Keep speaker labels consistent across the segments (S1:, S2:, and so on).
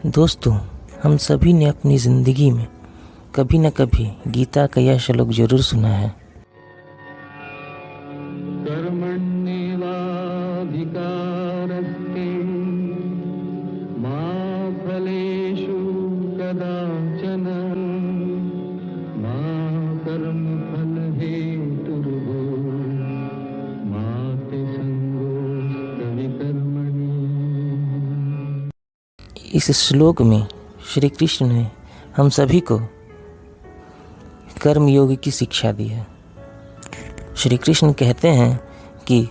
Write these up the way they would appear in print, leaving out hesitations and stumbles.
S1: दोस्तों, हम सभी ने अपनी ज़िंदगी में कभी न कभी गीता का यह श्लोक जरूर सुना है।
S2: कर्मण्येवाधिकारस्ते मा फलेषु कदाचन मा कर्मफलहेतुर्भो मा ते संगोऽस्त्वविकर्मणि।
S1: इस श्लोक में श्री कृष्ण ने हम सभी को कर्म योग की शिक्षा दी है। श्री कृष्ण कहते हैं कि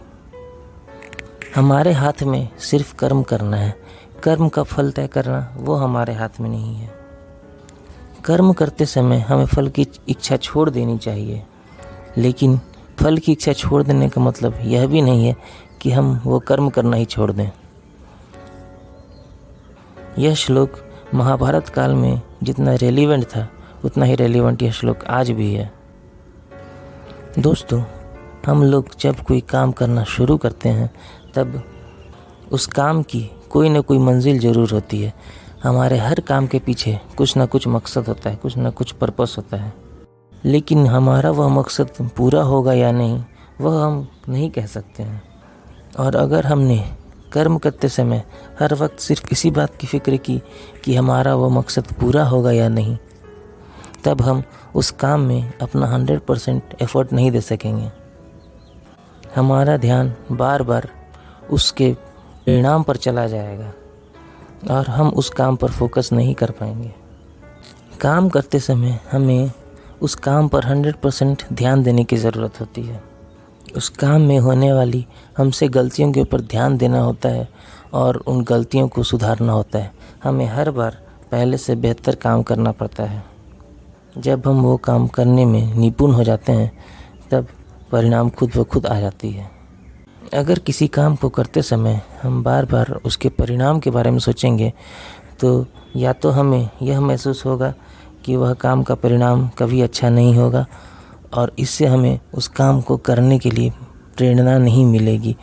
S1: हमारे हाथ में सिर्फ कर्म करना है, कर्म का फल तय करना वो हमारे हाथ में नहीं है। कर्म करते समय हमें फल की इच्छा छोड़ देनी चाहिए, लेकिन फल की इच्छा छोड़ देने का मतलब यह भी नहीं है कि हम वो कर्म करना ही छोड़ दें। यह श्लोक महाभारत काल में जितना रेलिवेंट था उतना ही रेलिवेंट यह श्लोक आज भी है। दोस्तों, हम लोग जब कोई काम करना शुरू करते हैं तब उस काम की कोई न कोई मंजिल ज़रूर होती है। हमारे हर काम के पीछे कुछ ना कुछ मकसद होता है, कुछ ना कुछ पर्पस होता है, लेकिन हमारा वह मकसद पूरा होगा या नहीं वह हम नहीं कह सकते हैं। और अगर हमने कर्म करते समय हर वक्त सिर्फ इसी बात की फिक्र की कि हमारा वो मकसद पूरा होगा या नहीं, तब हम उस काम में अपना 100% एफर्ट नहीं दे सकेंगे। हमारा ध्यान बार बार उसके परिणाम पर चला जाएगा और हम उस काम पर फोकस नहीं कर पाएंगे। काम करते समय हमें उस काम पर 100% ध्यान देने की ज़रूरत होती है। उस काम में होने वाली हमसे गलतियों के ऊपर ध्यान देना होता है और उन गलतियों को सुधारना होता है। हमें हर बार पहले से बेहतर काम करना पड़ता है। जब हम वो काम करने में निपुण हो जाते हैं तब परिणाम खुद ब खुद आ जाती है। अगर किसी काम को करते समय हम बार बार उसके परिणाम के बारे में सोचेंगे तो या तो हमें यह महसूस होगा कि वह काम का परिणाम कभी अच्छा नहीं होगा और इससे हमें उस काम को करने के लिए प्रेरणा नहीं मिलेगी,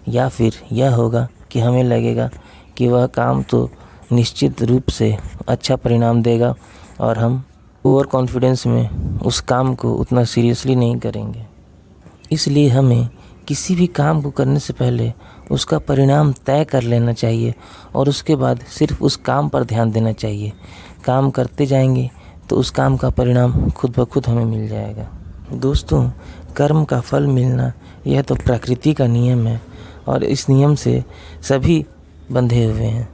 S1: या फिर यह होगा कि हमें लगेगा कि वह काम तो निश्चित रूप से अच्छा परिणाम देगा और हम ओवर कॉन्फिडेंस में उस काम को उतना सीरियसली नहीं करेंगे। इसलिए हमें किसी भी काम को करने से पहले उसका परिणाम तय कर लेना चाहिए और उसके बाद सिर्फ उस काम पर ध्यान देना चाहिए। काम करते जाएंगे तो उस काम का परिणाम खुद ब खुद हमें मिल जाएगा। दोस्तों, कर्म का फल मिलना यह तो प्रकृति का नियम है और इस नियम से सभी बंधे हुए हैं।